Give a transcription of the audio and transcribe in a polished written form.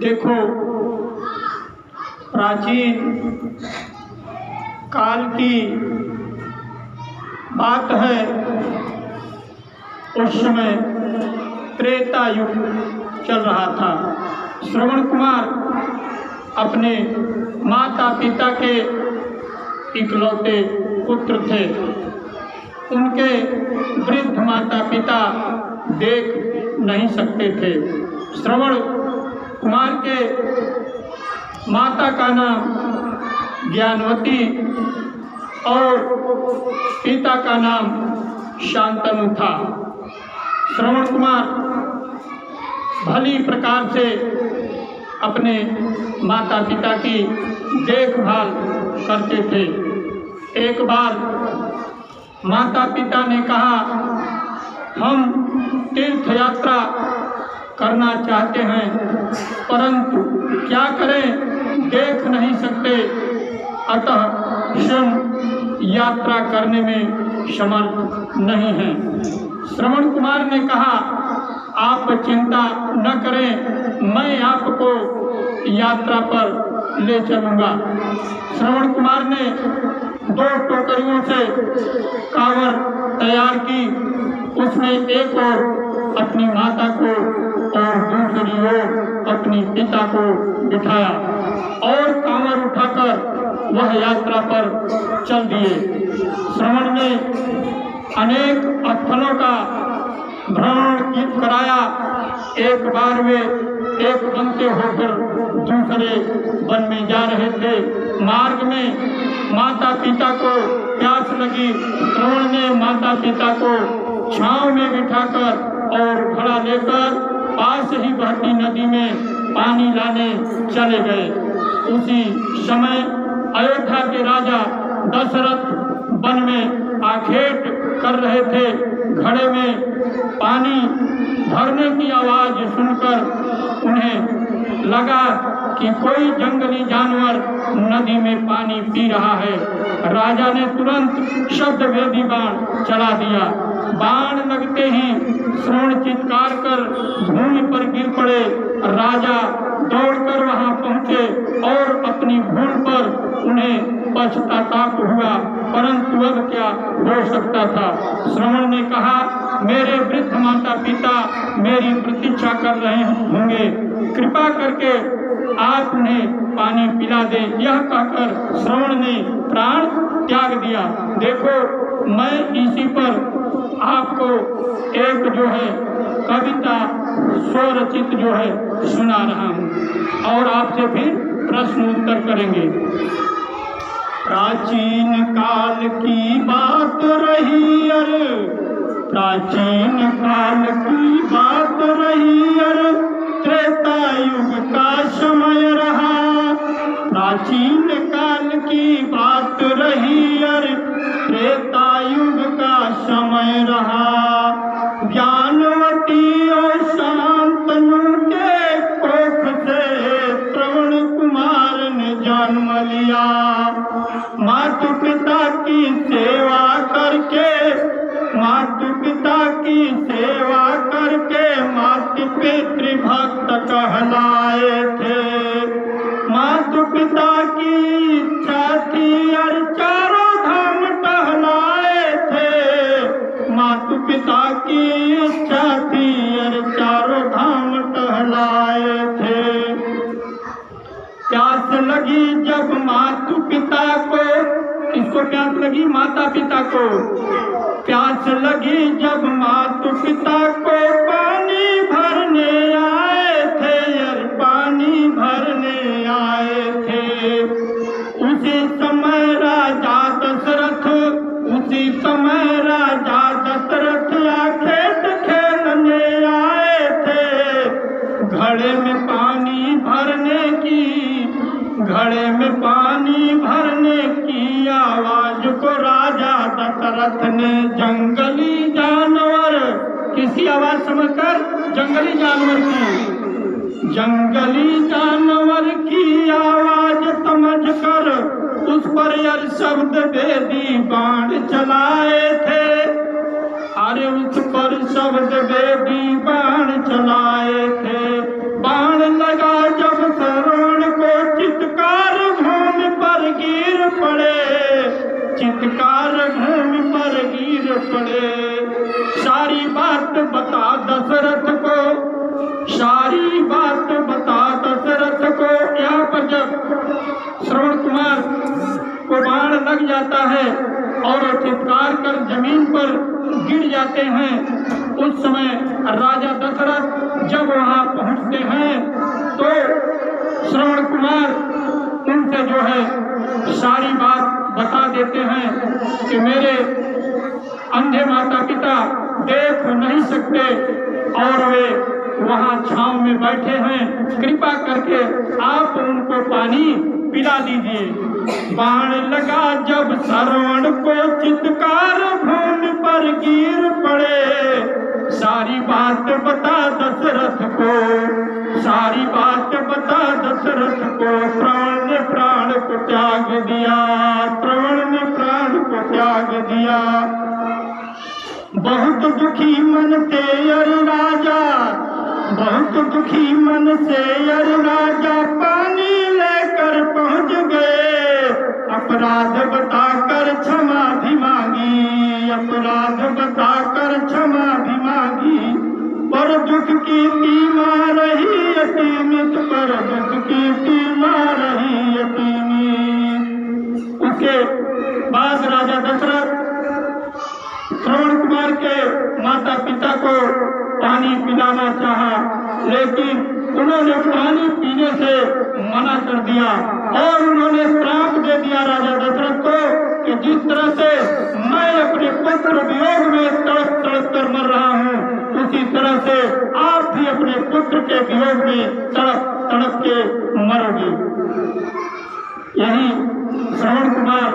देखो, प्राचीन काल की बात है। उस समय त्रेता युग चल रहा था। श्रवण कुमार अपने माता पिता के इकलौते पुत्र थे। उनके वृद्ध माता पिता देख नहीं सकते थे। श्रवण कुमार के माता का नाम ज्ञानवती और पिता का नाम शांतनु था। श्रवण कुमार भली प्रकार से अपने माता पिता की देखभाल करते थे। एक बार माता पिता ने कहा, हम तीर्थ यात्रा करना चाहते हैं, परंतु क्या करें, देख नहीं सकते, अतः स्वयं यात्रा करने में समर्थ नहीं हैं। श्रवण कुमार ने कहा, आप चिंता न करें, मैं आपको यात्रा पर ले चलूँगा। श्रवण कुमार ने 2 टोकरियों से कांवर तैयार की। उसमें एक ओर अपनी माता को और दूसरी ओर अपनी पिता को बिठाया और कांवर उठाकर वह यात्रा पर चल दिए। श्रवण ने अनेक स्थलों का भ्रमण कराया। एक बार वे एक वन से होकर दूसरे वन में जा रहे थे। मार्ग में माता पिता को प्यास लगी। श्रवण ने माता पिता को छांव में बिठाकर और घड़ा लेकर पास ही बहती नदी में पानी लाने चले गए। उसी समय अयोध्या के राजा दशरथ वन में आखेट कर रहे थे। घड़े में पानी भरने की आवाज सुनकर उन्हें लगा कि कोई जंगली जानवर नदी में पानी पी रहा है। राजा ने तुरंत शब्द वेदी बाण चला दिया। बाण लगते ही श्रवण चित्कार कर भूमि पर गिर पड़े। राजा दौड़कर वहां पहुंचे और अपनी भूल पर उन्हें पश्चाताप हुआ, परंतु अब क्या हो सकता था। श्रवण ने कहा, मेरे वृद्ध माता पिता मेरी प्रतीक्षा कर रहे होंगे, कृपा करके आप उन्हें पानी पिला दें। यह कहकर श्रवण ने प्राण त्याग दिया। देखो, मैं इसी पर आपको एक जो है कविता स्वरचित जो है सुना रहा हूँ और आपसे फिर प्रश्न उत्तर करेंगे। प्राचीन काल की बात रही अरे, प्राचीन काल की बात रही अरे, त्रेता युग का समय रहा। प्राचीन काल की बात रही अरे, त्रेता युग का समय रहा। ज्ञानवती और शांतनु के कोख से श्रवण कुमार ने जन्म लिया। माता पिता की सेवा करके, माता पिता की सेवा करके मातृ पितृ भक्त कहलाए थे। माता पिता की इच्छा थी और चारों धाम टहलाए थे। माता पिता की इच्छा थी और चारों धाम टहलाए थे। प्यास लगी जब माता पिता को, किसको प्यास लगी? माता पिता को। प्यास लगी जब माता पिता को, पानी भरने आए थे यार, पानी भरने आए थे। उसी समय राजा दशरथ, उसी समय राजा दशरथ आखेट खेलने आए थे। घड़े में पानी भरने की, घड़े में पानी भरने की आवाज को राजा दशरथ ने जंगली जानवर, किसी आवाज समझकर, जंगली जानवर की, जंगली जानवर की आवाज समझकर उस पर यार शब्द वेदी बाण चलाए थे। अरे उस पर शब्द वेदी बाण चलाए थे। बाण लगा दशरथ को, सारी बात बता दशरथ को। यहाँ पर जब श्रवण कुमार को बाण लग जाता है और चित्कार कर जमीन पर गिर जाते हैं, उस समय राजा दशरथ जब वहां पहुंचते हैं तो श्रवण कुमार उनसे जो है सारी बात बता देते हैं कि मेरे अंधे माता पिता देख नहीं सकते और वे वहां छांव में बैठे हैं, कृपा करके आप उनको पानी पिला दीजिए। बाण लगा जब श्रवण को चित्कार भूमि पर गिर पड़े, सारी बात बता दशरथ को, सारी बात बता दशरथ को। श्रवण ने प्राण को त्याग दिया, श्रवण ने प्राण को त्याग दिया। बहुत दुखी मन से अरे राजा, बहुत दुखी मन से अरे राजा पानी लेकर पहुंच गए। अपराध बताकर क्षमा भी मांगी, अपराध बताकर क्षमा भी मांगी। पर दुख की सीमा रही असीमित, पर दुख की सीमा रही असीमित। उसके बाद राजा दशरथ श्रवण कुमार के माता पिता को पानी पिलाना चाहा, लेकिन उन्होंने पानी पीने से मना कर दिया और उन्होंने श्राप दे दिया राजा दशरथ को कि जिस तरह से मैं अपने पुत्र वियोग में तड़प तड़प कर मर रहा हूँ, उसी तरह से आप भी अपने पुत्र के वियोग में तड़प तड़प के मरोगे। यही श्रवण कुमार